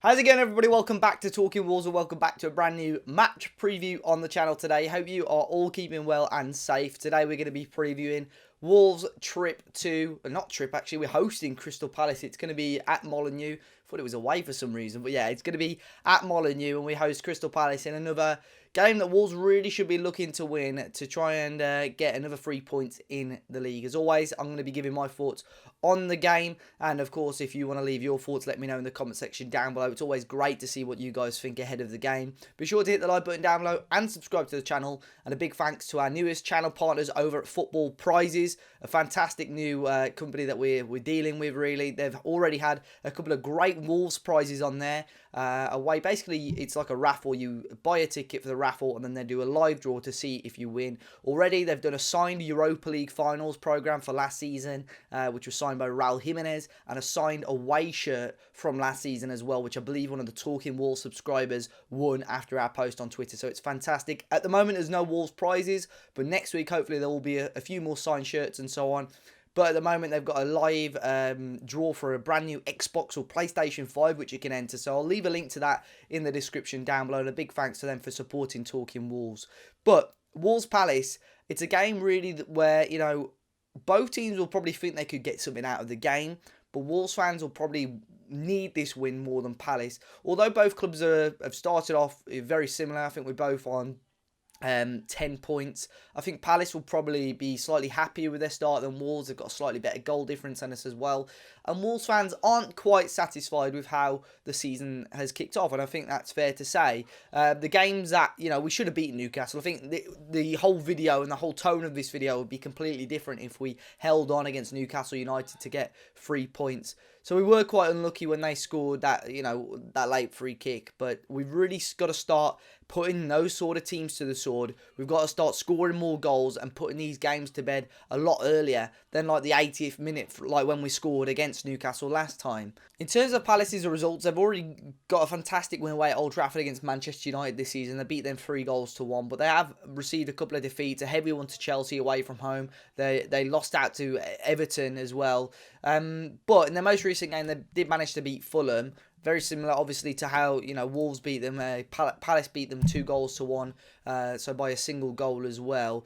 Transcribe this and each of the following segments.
How's it going, everybody? Welcome back to Talking Wolves and welcome back to a brand new match preview on the channel today. Hope you are all keeping well and safe. Today we're going to be previewing Wolves' trip to, not trip actually, we're hosting Crystal Palace. It's going to be at Molineux. Thought it was away for some reason, but yeah, it's going to be at Molineux and we host Crystal Palace in another game that Wolves really should be looking to win to try and get another 3 points in the league. As always, I'm going to be giving my thoughts on the game, and of course, if you want to leave your thoughts, let me know in the comment section down below. It's always great to see what you guys think ahead of the game. Be sure to hit the like button down below and subscribe to the channel, and a big thanks to our newest channel partners over at Football Prizes, a fantastic new company that we're dealing with. Really, they've already had a couple of great Wolves prizes on there. Basically, it's like a raffle. You buy a ticket for the raffle and then they do a live draw to see if you win. Already they've done a signed Europa League finals program for last season, which was signed by Raul Jimenez, and a signed away shirt from last season as well, which I believe one of the Talking Wolves subscribers won after our post on Twitter. So it's fantastic. At the moment there's no Wolves prizes, but next week hopefully there will be a few more signed shirts and so on. But at the moment, they've got a live draw for a brand new Xbox or PlayStation 5, which you can enter. So I'll leave a link to that in the description down below. And a big thanks to them for supporting Talking Wolves. But Wolves Palace, it's a game really where, you know, both teams will probably think they could get something out of the game. But Wolves fans will probably need this win more than Palace. Although both clubs have started off very similar. I think we're both on 10 points. I think Palace will probably be slightly happier with their start than Wolves. They've got a slightly better goal difference than us as well. And Wolves fans aren't quite satisfied with how the season has kicked off. And I think that's fair to say. The games that, you know, we should have beaten Newcastle. I think the whole video and the whole tone of this video would be completely different if we held on against Newcastle United to get 3 points. So we were quite unlucky when they scored that, you know, that late free kick. But we've really got to start putting those sort of teams to the sword. We've got to start scoring more goals and putting these games to bed a lot earlier than like the 80th minute, like when we scored against Newcastle last time. In terms of Palace's results, they've already got a fantastic win away at Old Trafford against Manchester United this season. They beat them 3-1, but they have received a couple of defeats. A heavy one to Chelsea away from home. They lost out to Everton as well. But in their most recent game, they did manage to beat Fulham. Very similar, obviously, to how, you know, Wolves beat them. Palace beat them 2-1, so by a single goal as well.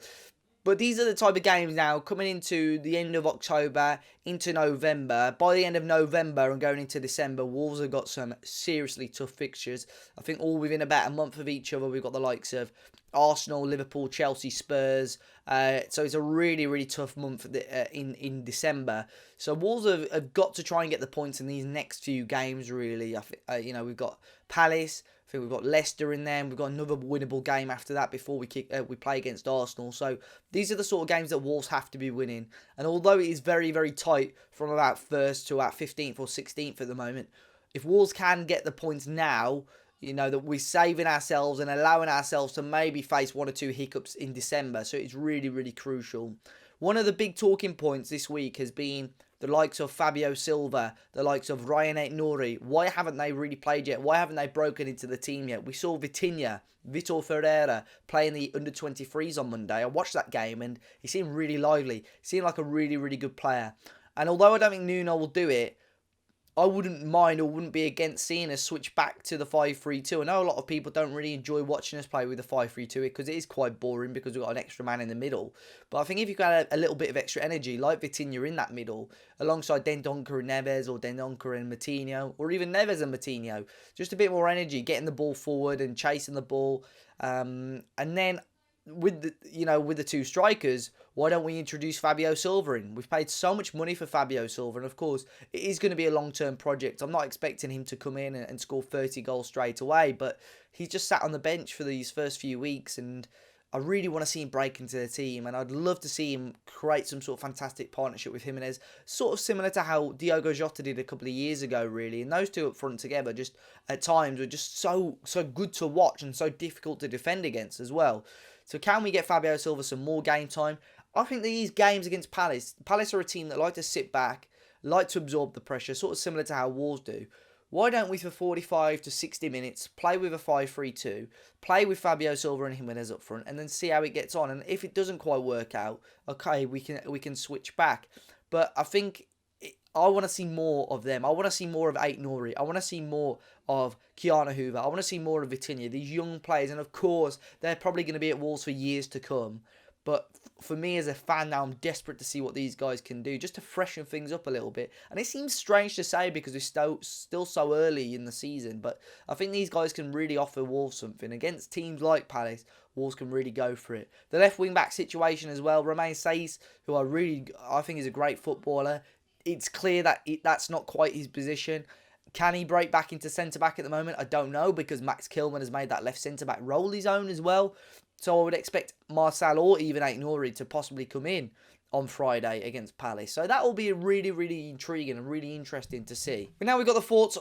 But these are the type of games now coming into the end of October, into November. By the end of November and going into December, Wolves have got some seriously tough fixtures. I think all within about a month of each other. We've got the likes of Arsenal, Liverpool, Chelsea, Spurs. So it's a really, really tough month in December. So Wolves have got to try and get the points in these next few games, really. I think, you know, we've got Palace. I think we've got Leicester in there, and we've got another winnable game after that before we play against Arsenal. So these are the sort of games that Wolves have to be winning. And although it is very, very tight from about 1st to about 15th or 16th at the moment, if Wolves can get the points now, you know, that we're saving ourselves and allowing ourselves to maybe face 1 or 2 hiccups in December. So it's really, really crucial. One of the big talking points this week has been the likes of Fabio Silva, the likes of Ryan Aït-Nouri. Why haven't they really played yet? Why haven't they broken into the team yet? We saw Vitor Ferreira playing the under-23s on Monday. I watched that game and he seemed really lively. He seemed like a really, really good player. And although I don't think Nuno will do it, I wouldn't mind or wouldn't be against seeing us switch back to the 5-3-2. I know a lot of people don't really enjoy watching us play with the 5-3-2 because it is quite boring because we've got an extra man in the middle. But I think if you've got a little bit of extra energy, like Vitinha in that middle, alongside Dendoncker and Neves, or Dendoncker and Moutinho, or even Neves and Moutinho, just a bit more energy, getting the ball forward and chasing the ball. And then with the 2 strikers, why don't we introduce Fabio Silva in? We've paid so much money for Fabio Silva, and of course, it is going to be a long-term project. I'm not expecting him to come in and score 30 goals straight away, but he's just sat on the bench for these first few weeks, and I really want to see him break into the team, and I'd love to see him create some sort of fantastic partnership with Jimenez, sort of similar to how Diogo Jota did a couple of years ago, really. And those two up front together, just at times, were just so good to watch and so difficult to defend against as well. So can we get Fabio Silva some more game time? I think these games against Palace are a team that like to sit back, like to absorb the pressure, sort of similar to how Wolves do. Why don't we, for 45 to 60 minutes, play with a 5-3-2, play with Fabio Silva and Jimenez up front, and then see how it gets on? And if it doesn't quite work out, okay, we can switch back. But I think I want to see more of them. I want to see more of Aït-Nouri. I want to see more of Kiana Hoover. I want to see more of Vitinha, these young players. And of course, they're probably going to be at Wolves for years to come. But for me as a fan now, I'm desperate to see what these guys can do, just to freshen things up a little bit. And it seems strange to say because we're still so early in the season, but I think these guys can really offer Wolves something. Against teams like Palace, Wolves can really go for it. The left wing-back situation as well, Romain Saiss, who I think is a great footballer. It's clear that that's not quite his position. Can he break back into centre-back at the moment? I don't know, because Max Kilman has made that left centre-back role his own as well. So I would expect Marcel or even Aït-Nouri to possibly come in on Friday against Palace. So that will be really, really intriguing and really interesting to see. But now we've got the thoughts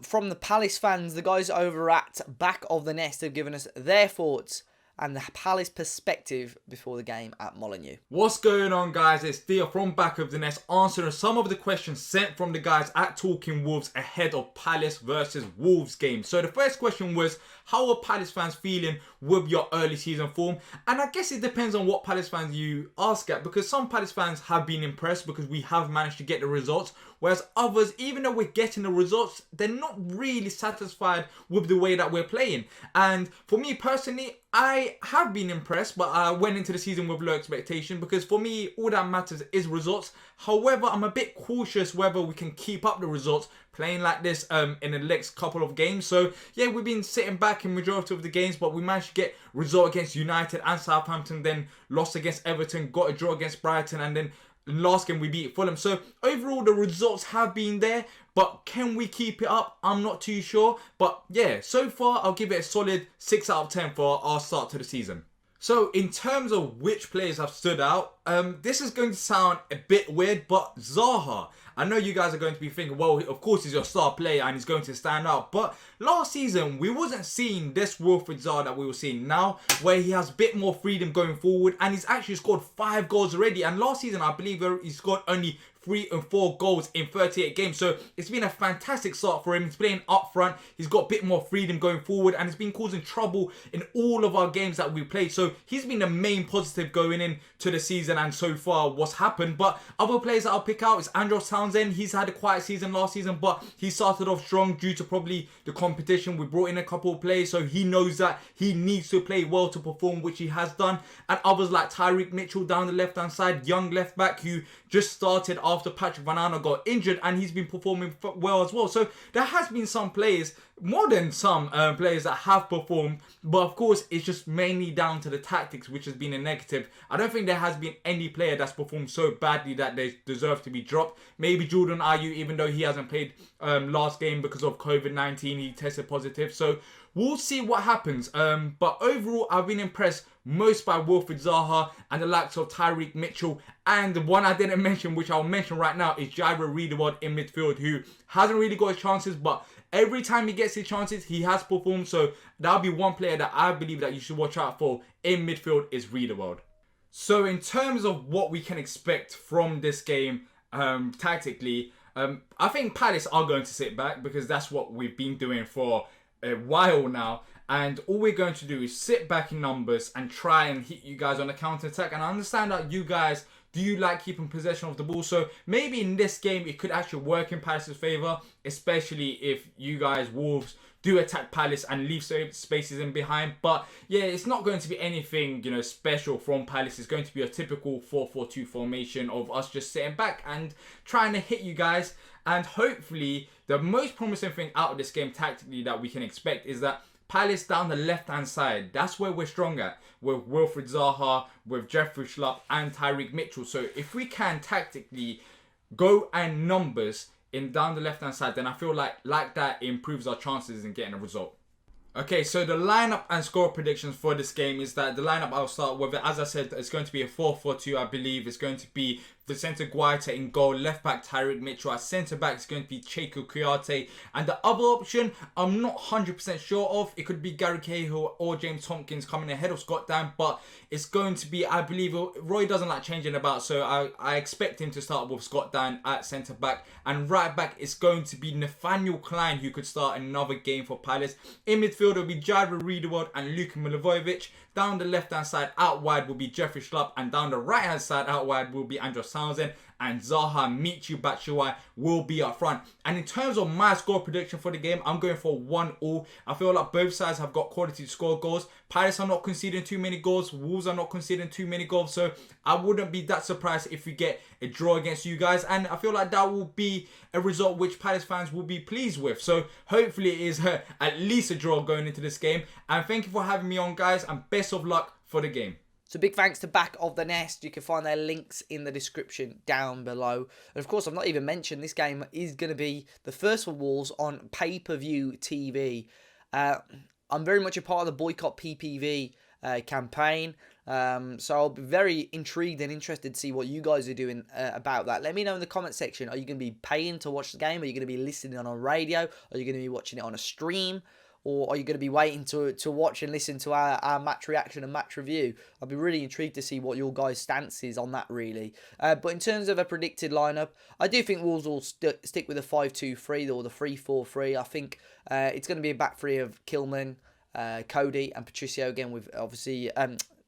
from the Palace fans. The guys over at Back of the Nest have given us their thoughts and the Palace perspective before the game at Molineux. What's going on, guys? It's Theo from Back of the Nest answering some of the questions sent from the guys at Talking Wolves ahead of Palace versus Wolves game. So the first question was, how are Palace fans feeling with your early season form? And I guess it depends on what Palace fans you ask at, because some Palace fans have been impressed because we have managed to get the results, whereas others, even though we're getting the results, they're not really satisfied with the way that we're playing. And for me personally, I have been impressed, but I went into the season with low expectation because for me, all that matters is results. However, I'm a bit cautious whether we can keep up the results playing like this in the next couple of games. So yeah, we've been sitting back in majority of the games, but we managed to get result against United and Southampton, then lost against Everton, got a draw against Brighton, and then last game we beat Fulham. So overall the results have been there, but can we keep it up? I'm not too sure. But yeah, so far I'll give it a solid 6 out of 10 for our start to the season. So in terms of which players have stood out, this is going to sound a bit weird, but Zaha. I know you guys are going to be thinking, well, of course he's your star player and he's going to stand out. But last season, we wasn't seeing this Wilfried Zaha that we were seeing now, where he has a bit more freedom going forward. And he's actually scored 5 goals already. And last season, I believe he scored only 3 and 4 goals in 38 games. So it's been a fantastic start for him. He's playing up front. He's got a bit more freedom going forward. And it's been causing trouble in all of our games that we played. So he's been the main positive going into the season and so far what's happened. But other players that I'll pick out is Andros Townsend. He's had a quiet season last season, but he started off strong due to probably the competition. We brought in a couple of players, so he knows that he needs to play well to perform, which he has done. And others like Tyreek Mitchell down the left-hand side, young left-back who just started after Patrick Van Aanholt got injured, and he's been performing well as well. So there has been some players, more than some players that have performed, but of course it's just mainly down to the tactics, which has been a negative. I don't think there has been any player that's performed so badly that they deserve to be dropped. Maybe Jordan Ayew, even though he hasn't played last game because of COVID-19, he tested positive. So we'll see what happens. But overall, I've been impressed most by Wilfried Zaha and the likes of Tyreek Mitchell. And the one I didn't mention, which I'll mention right now, is Jairo Riedewald in midfield, who hasn't really got his chances, but every time he gets his chances, he has performed. So that'll be one player that I believe that you should watch out for in midfield is Riedewald. So in terms of what we can expect from this game tactically, I think Palace are going to sit back because that's what we've been doing for a while now. And all we're going to do is sit back in numbers and try and hit you guys on the counter-attack. And I understand that you guys do like keeping possession of the ball. So maybe in this game, it could actually work in Palace's favour, especially if you guys, Wolves, do attack Palace and leave spaces in behind. But yeah, it's not going to be anything, special from Palace. It's going to be a typical 4-4-2 formation of us just sitting back and trying to hit you guys. And hopefully, the most promising thing out of this game tactically that we can expect is that Palace down the left-hand side, that's where we're strong at, with Wilfried Zaha, with Jeffrey Schlupp and Tyreek Mitchell. So if we can tactically go and numbers in down the left-hand side, then I feel like that improves our chances in getting a result. Okay, so the lineup and score predictions for this game is that the lineup I'll start with, as I said, it's going to be a 4-4-2, I believe. It's going to be Vicente Guaita in goal, left back Tyreek Mitchell, at centre back it's going to be Cheiko Kouyaté, and the other option I'm not 100% sure of. It could be Gary Cahill or James Tompkins coming ahead of Scott Dan, but it's going to be, I believe, Roy doesn't like changing about, so I expect him to start with Scott Dan at centre back, and right back it's going to be Nathaniel Klein, who could start another game for Palace. In midfield it'll be Jairo Riedewald and Luka Milivojevic. Down the left-hand side, out wide will be Jeffrey Schlupp, and down the right-hand side, out wide will be Andros Townsend. and Zaha Michu Batshuayi will be up front. And in terms of my score prediction for the game, I'm going for 1-1. I feel like both sides have got quality to score goals. Palace are not conceding too many goals. Wolves are not conceding too many goals. So I wouldn't be that surprised if we get a draw against you guys. And I feel like that will be a result which Palace fans will be pleased with. So hopefully it is at least a draw going into this game. And thank you for having me on, guys. And best of luck for the game. So big thanks to Back of the Nest. You can find their links in the description down below. And of course, I've not even mentioned this game is going to be the first for Wolves on pay-per-view TV. I'm very much a part of the Boycott PPV campaign. So I'll be very intrigued and interested to see what you guys are doing about that. Let me know in the comment section. Are you going to be paying to watch the game? Are you going to be listening on a radio? Are you going to be watching it on a stream? Or are you going to be waiting to watch and listen to our match reaction and match review? I'll be really intrigued to see what your guys' stance is on that, really. But in terms of a predicted lineup, I do think Wolves will stick with the 5-2-3 or the 3-4-3. I think it's going to be a back three of Kilman, Cody and Patricio again with obviously...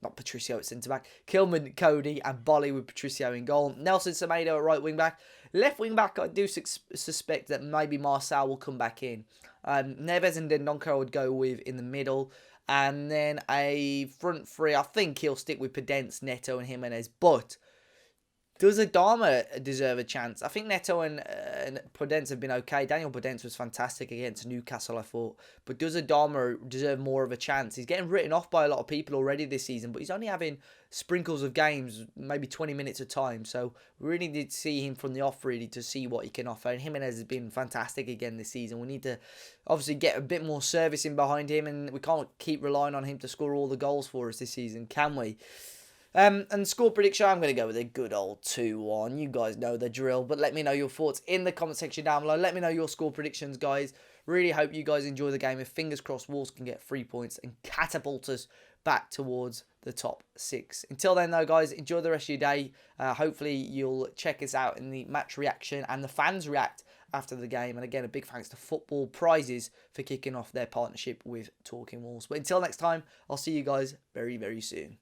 not Patricio at centre-back. Kilman, Cody and Bolly with Patricio in goal. Nelson Semedo at right wing-back. Left wing-back, I do suspect that maybe Marcel will come back in. Neves and Dendoncker would go with in the middle. And then a front three, I think he'll stick with Podence, Neto and Jimenez. But does Adama deserve a chance? I think Neto and Podence have been okay. Daniel Podence was fantastic against Newcastle, I thought. But does Adama deserve more of a chance? He's getting written off by a lot of people already this season, but he's only having sprinkles of games, maybe 20 minutes of time. So we really need to see him from the off, really, to see what he can offer. And Jimenez has been fantastic again this season. We need to obviously get a bit more service in behind him, and we can't keep relying on him to score all the goals for us this season, can we? And score prediction, I'm going to go with a good old 2-1. You guys know the drill, but let me know your thoughts in the comment section down below. Let me know your score predictions, guys. Really hope you guys enjoy the game. If fingers crossed, Wolves can get 3 points and catapult us back towards the top 6. Until then, though, guys, enjoy the rest of your day. Hopefully, you'll check us out in the match reaction and the fans react after the game. And again, a big thanks to Football Prizes for kicking off their partnership with Talking Wolves. But until next time, I'll see you guys very, very soon.